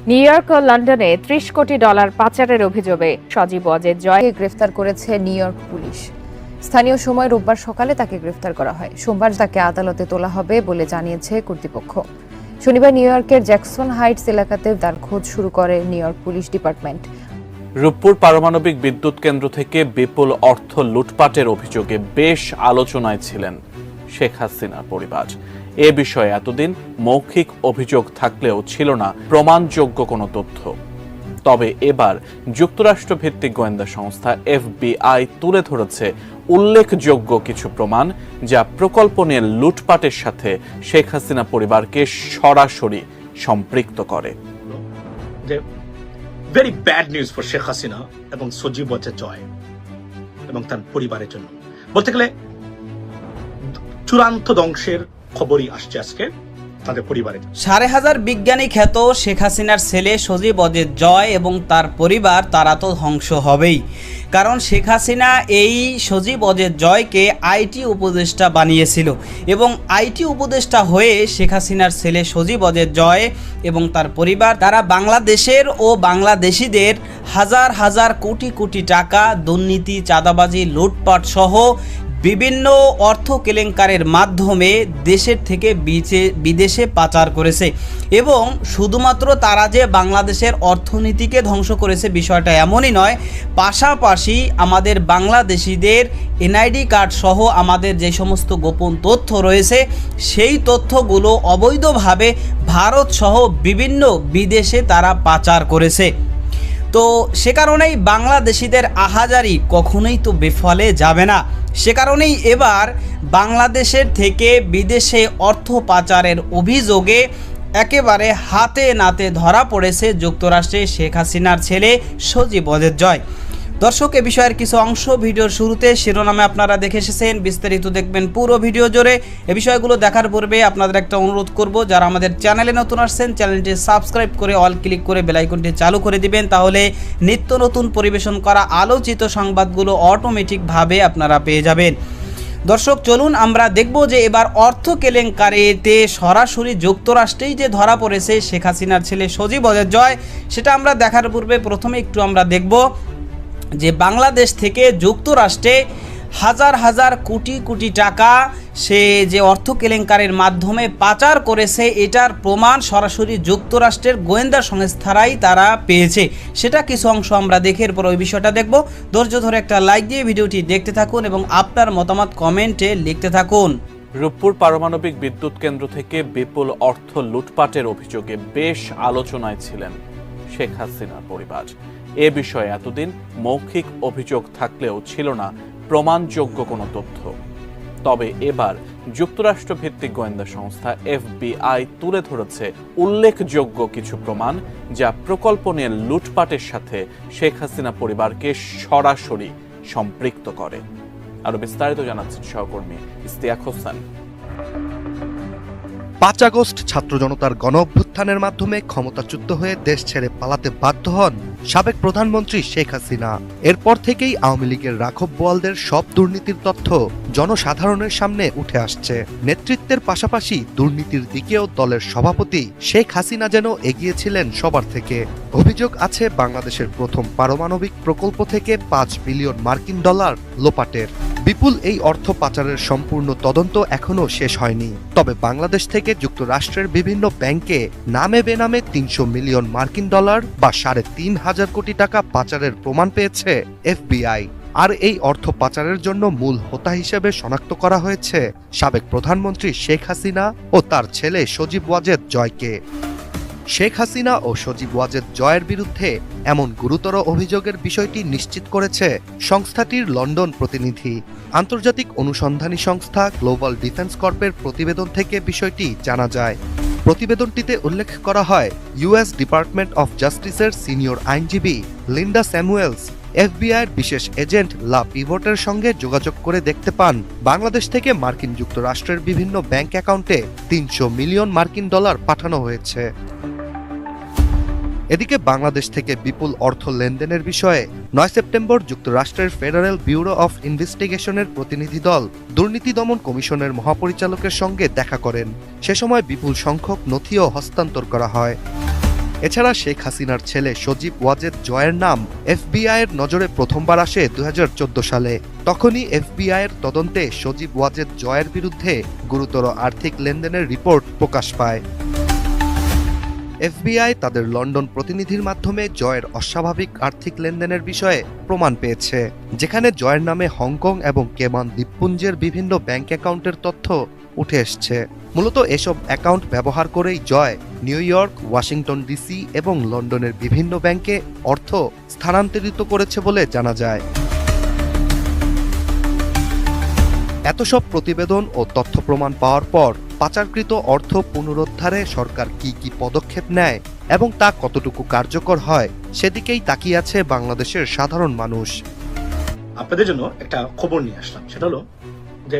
New York ও লন্ডনে $30 কোটি পাচারের অভিযোগে সজীব ওয়াজেদ জয়কে গ্রেফতার করেছে নিউ ইয়র্ক পুলিশ। স্থানীয় সময় রোববার সকালে তাকে গ্রেফতার করা হয়। সোমবার তাকে আদালতে তোলা হবে বলে জানিয়েছে কর্তৃপক্ষ। শনিবার নিউ ইয়র্কের জ্যাকসন হাইটস এলাকাতে তার খোঁজ শুরু করে New York police department. Rooppur পারমাণবিক বিদ্যুৎ কেন্দ্র থেকে বিপুল অর্থ লুটপাটের অভিযোগে বেশ আলোচনায় ছিলেন শেখ হাসিনার পরিবার। এ বিষয়ে এতদিন মৌখিক অভিযোগ থাকলেও ছিল না প্রমাণযোগ্য কোনো তথ্য। তবে এবার যুক্তরাষ্ট্র ভিত্তিক গোয়েন্দা সংস্থা FBI তুলে ধরেছে উল্লেখযোগ্য কিছু প্রমাণ, যা প্রকল্প নিয়ে লুটপাটের সাথে শেখ হাসিনা পরিবারকে সরাসরি সম্পৃক্ত করে। Very bad news for Sheikh Hasina এবং সজীব ওয়াজেদ জয় এবং তার পরিবারের জন্য। বলতে গেলে চূড়ান্ত ধ্বংসের খবরই আসছে আজকে তাদের পরিবারের। 5,500 বিজ্ঞানী খ্যাত শেখ হাসিনার ছেলে সজীব ওয়াজেদ জয় এবং তার পরিবার তারা তো ধ্বংস হবেই, কারণ শেখ হাসিনা এই সজীব ওয়াজেদ জয়কে আইটি উপদেষ্টা বানিয়েছিল এবং আইটি উপদেষ্টা হয়ে শেখ হাসিনার ছেলে সজীব ওয়াজেদ জয় এবং তার পরিবার তারা বাংলাদেশের ও বাংলাদেশিদের হাজার হাজার কোটি কোটি টাকা দুর্নীতি, চাঁদাবাজি, লুটপাট সহ বিভিন্ন অর্থ কেলেঙ্কারের মাধ্যমে দেশের থেকে বিদেশে পাচার করেছে। এবং শুধুমাত্র তারা যে বাংলাদেশের অর্থনীতিকে ধ্বংস করেছে বিষয়টা এমনই নয়, পাশাপাশি আমাদের বাংলাদেশিদের এনআইডি কার্ড সহ আমাদের যে সমস্ত গোপন তথ্য রয়েছে সেই তথ্যগুলো অবৈধভাবে ভারত সহ বিভিন্ন বিদেশে তারা পাচার করেছে। তো সে কারণেই বাংলাদেশিদের আহাজারি কখনোই তো বিফলে যাবে না। সে কারণেই এবার বাংলাদেশের থেকে বিদেশে অর্থ পাচারের অভিযোগে একেবারে হাতে নাতে ধরা পড়েছে যুক্তরাষ্ট্রে শেখ হাসিনার ছেলে সজীব ওয়াজেদ জয়। দর্শক, এ বিষয়ের কিছু অংশ ভিডিওর শুরুতে শিরোনামে আপনারা দেখে এসেছেন, বিস্তারিত দেখবেন পুরো ভিডিও জুড়ে। এ বিষয়গুলো দেখার পূর্বে আপনাদের একটা অনুরোধ করব, যারা আমাদের চ্যানেলে নতুন আসছেন চ্যানেলটি সাবস্ক্রাইব করে অল ক্লিক করে বেল আইকনটি চালু করে দিবেন, তাহলে নিত্য নতুন পরিবেশন করা আলোচিত সংবাদগুলো অটোমেটিকভাবে আপনারা পেয়ে যাবেন। দর্শক, চলুন আমরা দেখব যে এবার অর্থ কেলেঙ্কারিতে সরাসরি যুক্তরাষ্ট্রেই যে ধরা পড়েছে শেখ হাসিনার ছেলে সজীব ওয়াজেদ জয়, সেটা আমরা দেখার পূর্বে প্রথমে একটু আমরা দেখব যে বাংলাদেশ থেকে যুক্তরাষ্ট্রে হাজার হাজার কোটি কোটি টাকা সে যে অর্থ কেলেঙ্কারির মাধ্যমে পাচার করেছে এটার প্রমাণ সরাসরি যুক্তরাষ্ট্রের গোয়েন্দা সংস্থারাই তারা পেয়েছে। সেটা কিছু অংশ আমরা দেখে এরপর ওই বিষয়টা দেখব। ধৈর্য ধরে একটা লাইক দিয়ে ভিডিওটি দেখতে থাকুন এবং আপনার মতামত কমেন্টে লিখতে থাকুন। রূপপুর পারমাণবিক বিদ্যুৎ কেন্দ্র থেকে বিপুল অর্থ লুটপাটের অভিযোগে বেশ আলোচনায় ছিলেন শেখ হাসিনার পরিবার। এ বিষয়ে এতদিন মৌখিক অভিযোগ থাকলেও ছিল না প্রমাণযোগ্য কোনো তথ্য। তবে এবার যুক্তরাষ্ট্র ভিত্তিক গোয়েন্দা সংস্থা FBI তুলে ধরেছে উল্লেখযোগ্য কিছু প্রমাণ, যা প্রকল্প নিয়ে লুটপাটের সাথে শেখ হাসিনা পরিবারকে সরাসরি সম্পৃক্ত করে। আরো বিস্তারিত জানাচ্ছেন সহকর্মী ইস্তিয়াক হোসেন। 5 আগস্ট ছাত্র জনতার গণ অভ্যুত্থানের মাধ্যমে ক্ষমতাচ্যুত হয়ে দেশ ছেড়ে পালাতে বাধ্য হন সাবেক প্রধানমন্ত্রী শেখ হাসিনা। এরপর থেকেই আওয়ামী লীগের রাঘব বোয়ালদের সব দুর্নীতির তথ্য জনসাধারণের সামনে উঠে আসছে। নেতৃত্বের পাশাপাশি দুর্নীতির দিকেও দলের সভাপতি শেখ হাসিনা যেন এগিয়েছিলেন সবার থেকে। অভিযোগ আছে বাংলাদেশের প্রথম পারমাণবিক প্রকল্প থেকে $5 বিলিয়ন মার্কিন লোপাটের। বিপুল এই অর্থ পাচারের সম্পূর্ণ তদন্ত এখনো শেষ হয়নি। তবে বাংলাদেশ থেকে যুক্তরাষ্ট্রের বিভিন্ন ব্যাংকে নামে বেনামে $300 মিলিয়ন মার্কিন বা 3,500 কোটি টাকা পাচারের প্রমাণ পেয়েছে FBI। আর এই অর্থ পাচারের জন্য মূল হোতা হিসেবে শনাক্ত করা হয়েছে সাবেক প্রধানমন্ত্রী শেখ হাসিনা ও তার ছেলে সজীব ওয়াজেদ জয়কে। শেখ হাসিনা ও সজীব ওয়াজেদ জয়ের বিরুদ্ধে এমন গুরুতর অভিযোগের বিষয়টি নিশ্চিত করেছে সংস্থাটির লন্ডন প্রতিনিধি। আন্তর্জাতিক অনুসন্ধানী সংস্থা গ্লোবাল ডিফেন্স কর্পের প্রতিবেদন থেকে বিষয়টি জানা যায়। প্রতিবেদনটিতে উল্লেখ করা হয়, US ডিপার্টমেন্ট অফ জাস্টিসের সিনিয়র আইনজীবী লিন্ডা স্যামুয়েলস FBI-এর বিশেষ এজেন্ট লা পিভটের সঙ্গে যোগাযোগ করে দেখতে পান বাংলাদেশ থেকে মার্কিন যুক্তরাষ্ট্রের বিভিন্ন ব্যাংক অ্যাকাউন্টে $300 মিলিয়ন মার্কিন পাঠানো হয়েছে। এদিকে বাংলাদেশ থেকে বিপুল অর্থ লেনদেনের বিষয়ে 9 সেপ্টেম্বর যুক্তরাষ্ট্রের ফেডারেল ব্যুরো অফ ইনভেস্টিগেশনের প্রতিনিধি দল দুর্নীতি দমন কমিশনের মহাপরিচালকের সঙ্গে দেখা করেন। সে সময় বিপুল সংখ্যক নথিও হস্তান্তর করা হয়। এছাড়া শেখ হাসিনার ছেলে সজীব ওয়াজেদ জয়ের নাম এফবিআই এর নজরে প্রথমবার আসে 2014 সালে। তখনই এফবিআই এর তদন্তে সজীব ওয়াজেদ জয়ের বিরুদ্ধে গুরুতর আর্থিক লেনদেনের রিপোর্ট প্রকাশ পায়। এফবিআই তাদের লন্ডন প্রতিনিধির মাধ্যমে জয়ের অস্বাভাবিক আর্থিক লেনদেনের বিষয়ে প্রমাণ পেয়েছে, যেখানে জয়ের নামে হংকং এবং কেমান দ্বীপপুঞ্জের বিভিন্ন ব্যাংক অ্যাকাউন্টের তথ্য উঠে এসছে। মূলত এসব অ্যাকাউন্ট ব্যবহার করেই জয় নিউ ইয়র্ক, ওয়াশিংটন ডিসি এবং লন্ডনের বিভিন্ন ব্যাংকে অর্থ স্থানান্তরিত করেছে বলে জানা যায়। এত সব প্রতিবেদন ও তথ্য প্রমাণ পাওয়ার পর পাচারকৃত অর্থ পুনরুদ্ধারে সরকার কি কি পদক্ষেপ নেয় এবং তা কতটুকু কার্যকর হয় সেদিকেই তাকিয়ে আছে বাংলাদেশের সাধারণ মানুষ। আপনাদের জন্য একটা খবর নিয়ে আসলাম, সেটা হলো যে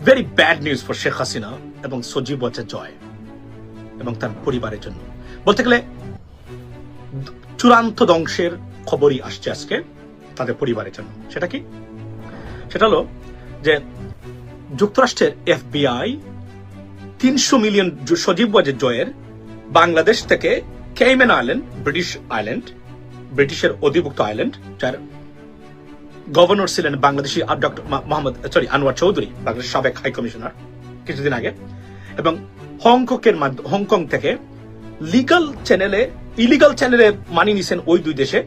very bad news for Sheikh Hasina এবং সজীব ওয়াজেদ জয় এবং তার পরিবারের জন্য। বলতে গেলে চূড়ান্ত ধ্বংসের খবরই আসছে আজকে তাদের পরিবারের জন্য। সেটা কি? সেটা হলো যে যুক্তরাষ্ট্রের এফবিআই 300 মিলিয়ন সজীব ওয়াজেদ জয়ের বাংলাদেশ থেকে কেইম্যান আইল্যান্ড, ব্রিটিশের অধিভুক্ত আইল্যান্ড, যার গভর্নর ছিলেন বাংলাদেশি ডক্টর আনোয়ার চৌধুরী, বাংলাদেশের সাবেক হাই কমিশনার কিছুদিন আগে, এবং হংকং থেকে ইলিগাল চ্যানেলে মানি নিছেন ওই দুই দেশে,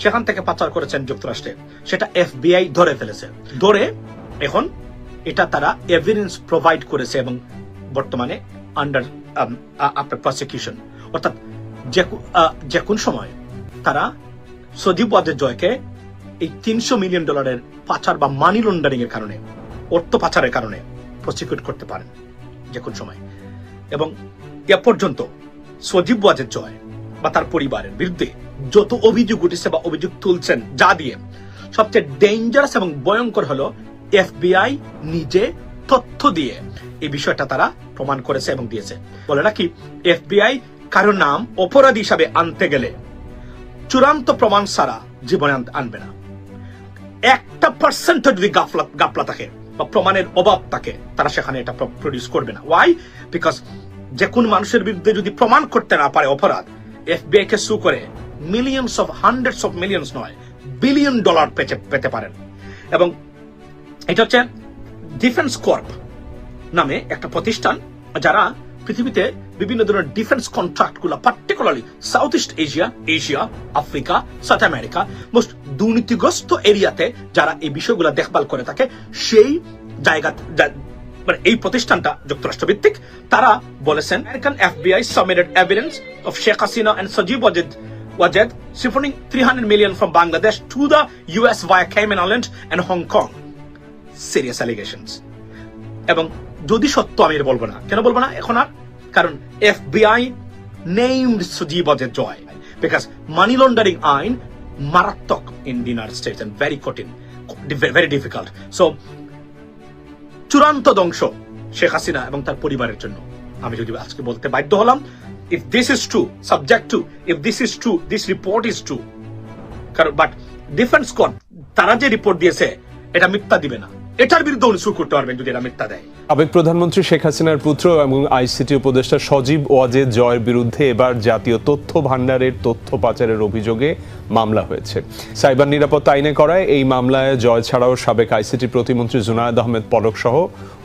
সেখান থেকে পাচার করেছেন যুক্তরাষ্ট্রে। সেটা এফবিআই ধরে ফেলেছে। ধরে এখন এটা তারা এভিডেন্স প্রোভাইড করেছে এবং বর্তমানে আন্ডার আপনার প্রসিকিউশন, অর্থাৎ যে কোন সময় তারা সজীব ওয়াজেদ জয়কে এই $300 মিলিয়ন পাচার বা মানি লন্ডারিং এর কারণে, অর্থ পাচারের কারণে প্রসিকিউট করতে পারেন যে কোন সময়। এবং এ পর্যন্ত সজীব ওয়াজেদ জয় বা তার পরিবারের বিরুদ্ধে যত অভিযোগ উঠেছে বা অভিযোগ তুলছেন, যা দিয়ে সবচেয়ে ডেঞ্জারাস এবং ভয়ঙ্কর হলো এফবিআই নিজে তথ্য দিয়ে এই বিষয়টা তারা প্রমাণ করেছে এবং দিয়েছে। বলে রাখি, এফবিআই কারো নাম অপরাধী হিসাবে আনতে গেলে চূড়ান্ত প্রমাণ ছাড়া জীবনে আনবে না। 1% যদি গাফলা থাকে বা প্রমাণের অভাব থাকে, তারা সেখানে এটা প্রডিউস করবে না। ওয়াই? বিকজ যে কোন মানুষের বিরুদ্ধে যদি প্রমাণ করতে না পারে অপরাধ, এফবিআই কে সু করে হান্ড্রেডস অফ মিলিয়নস নয়, $1 বিলিয়ন পেতে পারেন। এবং এটা হচ্ছে ডিফেন্স কর্প নামে একটা প্রতিষ্ঠান, যারা পৃথিবীতে বিভিন্ন ধরনের ডিফেন্স কন্ট্রাক্ট গুলা, particularly south east Asia, Africa, south America, most দুর্নীতিগ্রস্ত এরিয়াতে যারা এই বিষয়গুলো দেখভাল করে থাকে, সেই জায়গা মানে এই প্রতিষ্ঠানটা যুক্তরাষ্ট্র ভিত্তিক। তারা বলেছেন, American FBI submitted evidence of Sheikh Hasina and Sajeeb Wazed siphoning $300 million from Bangladesh to the US via Cayman Islands and Hong Kong. Serious allegations. এবং যদি সত্য, আমি এর বলবো না। কেন বলবো না এখন আর? কারণ FBI named Sajeeb Wazed Joy, because money laundering আইন মারাত্মক in the United States and very কঠিন, ভেরি ডিফিকাল্ট। সো চূড়ান্ত ধ্বংস শেখ হাসিনা এবং তার পরিবারের জন্য। আমি যদি আজকে বলতে বাধ্য হলাম, if this is true, subject to, if this is true, this report is true. কারণ বাট ডিফেন্স কোর্ট তারা যে রিপোর্ট দিয়েছে এটা মিথ্যা দিবে না, এটার বিরুদ্ধে উনি শুরু করতে পারবেন যদি এটা মিথ্যা দেয়। সাবেক প্রধানমন্ত্রী শেখ হাসিনার পুত্র এবং আইসিটি উপদেষ্টা সজীব ওয়াজেদ জয়ের বিরুদ্ধে এবার জাতীয় তথ্য ভান্ডারের তথ্য পাচারের অভিযোগে মামলা হয়েছে। সাইবার নিরাপত্তা আইনে করায় এই মামলায় জয় ছাড়াও সাবেক আইসিটি প্রতিমন্ত্রী জুনায়েদ আহমেদ পলক সহ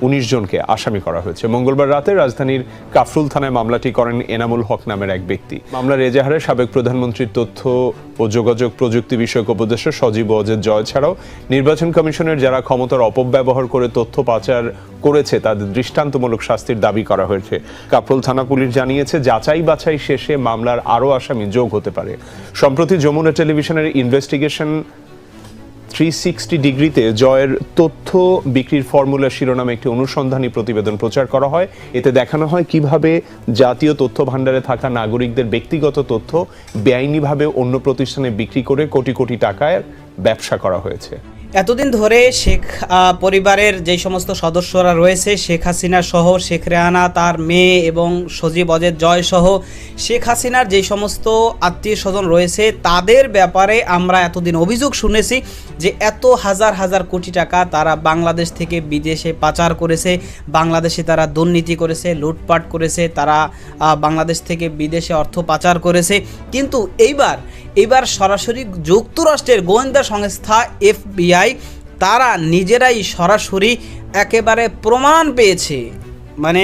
19 জনকে আসামি করা হয়েছে। মঙ্গলবার রাতে রাজধানীর কাফরুল থানায় মামলাটি করেন এনামুল হক নামের এক ব্যক্তি। মামলার এজাহারে সাবেক প্রধানমন্ত্রীর তথ্য ও যোগাযোগ প্রযুক্তি বিষয়ক উপদেষ্টা সজীব ওয়াজেদ জয় ছাড়াও নির্বাচন কমিশনের যারা ক্ষমতার অপব্যবহার করে তথ্য পাচার করেছে তাদের দৃষ্টান্তমূলক শাস্তির দাবি করা হয়েছে। কাফরুল থানা পুলিশ জানিয়েছে, যাচাই বাছাই শেষে মামলার আরও আসামি যোগ হতে পারে। সম্প্রতি যমুনা টেলিভিশনের ইনভেস্টিগেশন 360 ডিগ্রিতে জয়ের তথ্য বিক্রির ফর্মুলা শিরোনামে একটি অনুসন্ধানী প্রতিবেদন প্রচার করা হয়। এতে দেখানো হয় কিভাবে জাতীয় তথ্য ভান্ডারে থাকা নাগরিকদের ব্যক্তিগত তথ্য বেআইনিভাবে অন্য প্রতিষ্ঠানে বিক্রি করে কোটি কোটি টাকায় ব্যবসা করা হয়েছে। এতদিন ধরে শেখ পরিবারের যে সমস্ত সদস্যরা রয়েছে, শেখ হাসিনা সহ, শেখ রেহানা, তার মেয়ে এবং সজীব অজেদ জয় সহ শেখ হাসিনার যে সমস্ত আত্মীয় স্বজন রয়েছে, তাদের ব্যাপারে আমরা এতদিন অভিযোগ শুনেছি যে এত হাজার হাজার কোটি টাকা তারা বাংলাদেশ থেকে বিদেশে পাচার করেছে, বাংলাদেশে তারা দুর্নীতি করেছে, লুটপাট করেছে, তারা বাংলাদেশ থেকে বিদেশে অর্থ পাচার করেছে। কিন্তু এইবার সরাসরি যুক্তরাষ্ট্রের গোয়েন্দা সংস্থা FBI তারা নিজেরাই সরাসরি একেবারে প্রমাণ পেয়েছে, মানে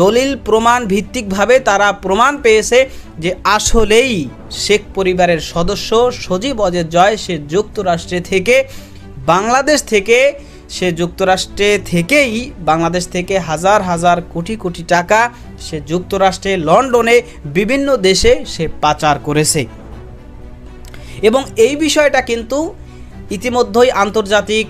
দলিল প্রমাণ ভিত্তিকভাবে তারা প্রমাণ পেয়েছে যে আসলেই শেখ পরিবারের সদস্য সজীব অজেদ জয় সে যুক্তরাষ্ট্রে থেকে বাংলাদেশ থেকে হাজার হাজার কোটি কোটি টাকা সে যুক্তরাষ্ট্রে, লন্ডনে, বিভিন্ন দেশে সে পাচার করেছে। এবং এই বিষয়টা কিন্তু ইতিমধ্যেই আন্তর্জাতিক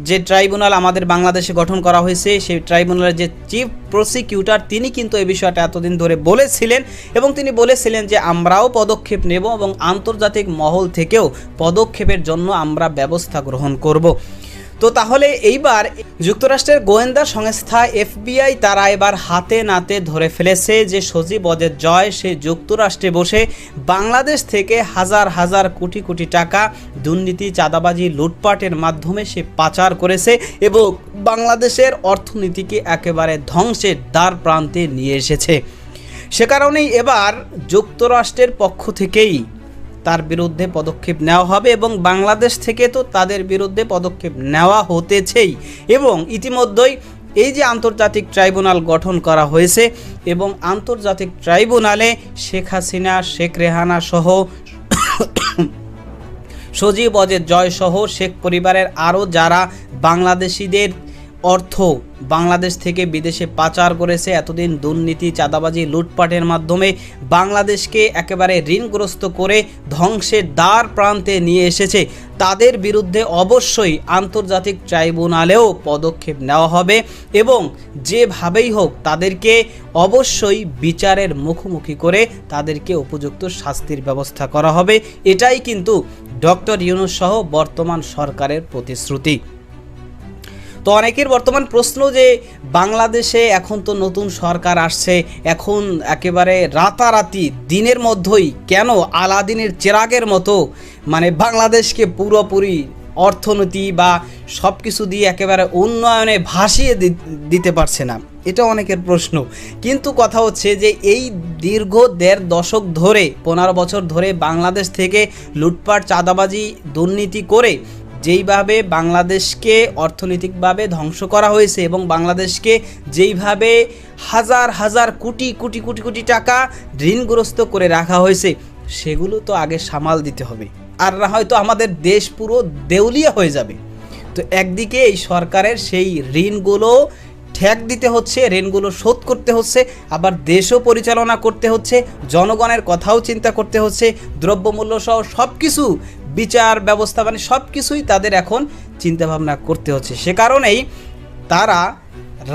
যে ট্রাইব্যুনাল আমাদের বাংলাদেশে গঠন করা হয়েছে, সেই ট্রাইব্যুনালের যে চিফ প্রসিকিউটর তিনি কিন্তু এই বিষয়টা এতদিন ধরে বলেছিলেন এবং তিনি বলেছিলেন যে আমরাও পদক্ষেপ নেব এবং আন্তর্জাতিক মহল থেকেও পদক্ষেপের জন্য আমরা ব্যবস্থা গ্রহণ করব। তো তাহলে এইবার যুক্তরাষ্ট্রের গোয়েন্দা সংস্থা FBI তারা এবার হাতে নাতে ধরে ফেলেছে যে সজীব অজেদ জয় সে যুক্তরাষ্ট্রে বসে বাংলাদেশ থেকে হাজার হাজার কোটি কোটি টাকা দুর্নীতি, চাঁদাবাজি, লুটপাটের মাধ্যমে সে পাচার করেছে এবং বাংলাদেশের অর্থনীতিকে একেবারে ধ্বংসের দ্বার প্রান্তে নিয়ে এসেছে। সে কারণেই এবার যুক্তরাষ্ট্রের পক্ষ থেকেই তার বিরুদ্ধে পদক্ষেপ নেওয়া হবে এবং বাংলাদেশ থেকে তো তাদের বিরুদ্ধে পদক্ষেপ নেওয়া হতেছেই। এবং ইতিমধ্যেই এই যে আন্তর্জাতিক ট্রাইব্যুনাল গঠন করা হয়েছে এবং আন্তর্জাতিক ট্রাইব্যুনালে শেখ হাসিনা, শেখ রেহানা সহ সজীব অজেদ জয় সহ শেখ পরিবারের আরও যারা বাংলাদেশিদের অর্থ বাংলাদেশ থেকে বিদেশে পাচার করেছে, এতদিন দুর্নীতি, চাঁদাবাজি, লুটপাটের মাধ্যমে বাংলাদেশকে একেবারে ঋণগ্রস্ত করে ধ্বংসের দ্বার প্রান্তে নিয়ে এসেছে, তাদের বিরুদ্ধে অবশ্যই আন্তর্জাতিক ট্রাইব্যুনালেও পদক্ষেপ নেওয়া হবে এবং যেভাবেই হোক তাদেরকে অবশ্যই বিচারের মুখোমুখি করে তাদেরকে উপযুক্ত শাস্তির ব্যবস্থা করা হবে। এটাই কিন্তু ডক্টর ইউনূস সহ বর্তমান সরকারের প্রতিশ্রুতি। তো অনেকের বর্তমান প্রশ্ন যে বাংলাদেশে এখন তো নতুন সরকার আসছে, এখন একেবারে রাতারাতি দিনের মধ্যেই কেন আলাদিনের চেরাগের মতো মানে বাংলাদেশকে পুরোপুরি অর্থনীতি বা সব কিছু দিয়ে একেবারে উন্নয়নে ভাসিয়ে দিতে পারছে না, এটা অনেকের প্রশ্ন। কিন্তু কথা হচ্ছে যে এই দীর্ঘ ১.৫ দশক ধরে ১৫ বছর ধরে বাংলাদেশ থেকে লুটপাট, চাঁদাবাজি, দুর্নীতি করে যেইভাবে বাংলাদেশকে অর্থনৈতিকভাবে ধ্বংস করা হয়েছে এবং বাংলাদেশকে যেইভাবে হাজার হাজার কোটি কোটি কোটি কোটি টাকা ঋণগ্রস্ত করে রাখা হয়েছে, সেগুলো তো আগে সামাল দিতে হবে, আর না হয়তো আমাদের দেশ পুরো দেউলিয়া হয়ে যাবে। তো একদিকে এই সরকারের সেই ঋণগুলো ঠেক দিতে হচ্ছে, ঋণগুলো শোধ করতে হচ্ছে, আবার দেশও পরিচালনা করতে হচ্ছে, জনগণের কথাও চিন্তা করতে হচ্ছে, দ্রব্যমূল্য সহ সব কিছু বিচার ব্যবস্থা মানে সব কিছুই তাদের এখন চিন্তাভাবনা করতে হচ্ছে। সে কারণেই তারা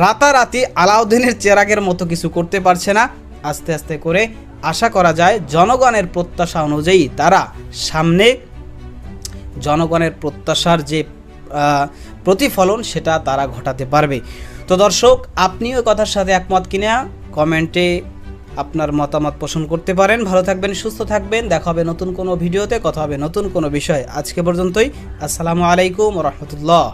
রাতারাতি আলাউদ্দিনের চেরাগের মতো কিছু করতে পারছে না। আস্তে আস্তে করে আশা করা যায় জনগণের প্রত্যাশা অনুযায়ী তারা সামনে জনগণের প্রত্যাশার যে প্রতিফলন সেটা তারা ঘটাতে পারবে। তো দর্শক, আপনিও কথার সাথে একমত কিনা কমেন্টে আপনার মতামত পোষণ করতে পারেন। ভালো থাকবেন, সুস্থ থাকবেন, দেখা হবে নতুন কোনো ভিডিওতে, কথা হবে নতুন কোনো বিষয়। আজকে পর্যন্তই। আসসালামু আলাইকুম ওয়া রাহমাতুল্লাহ।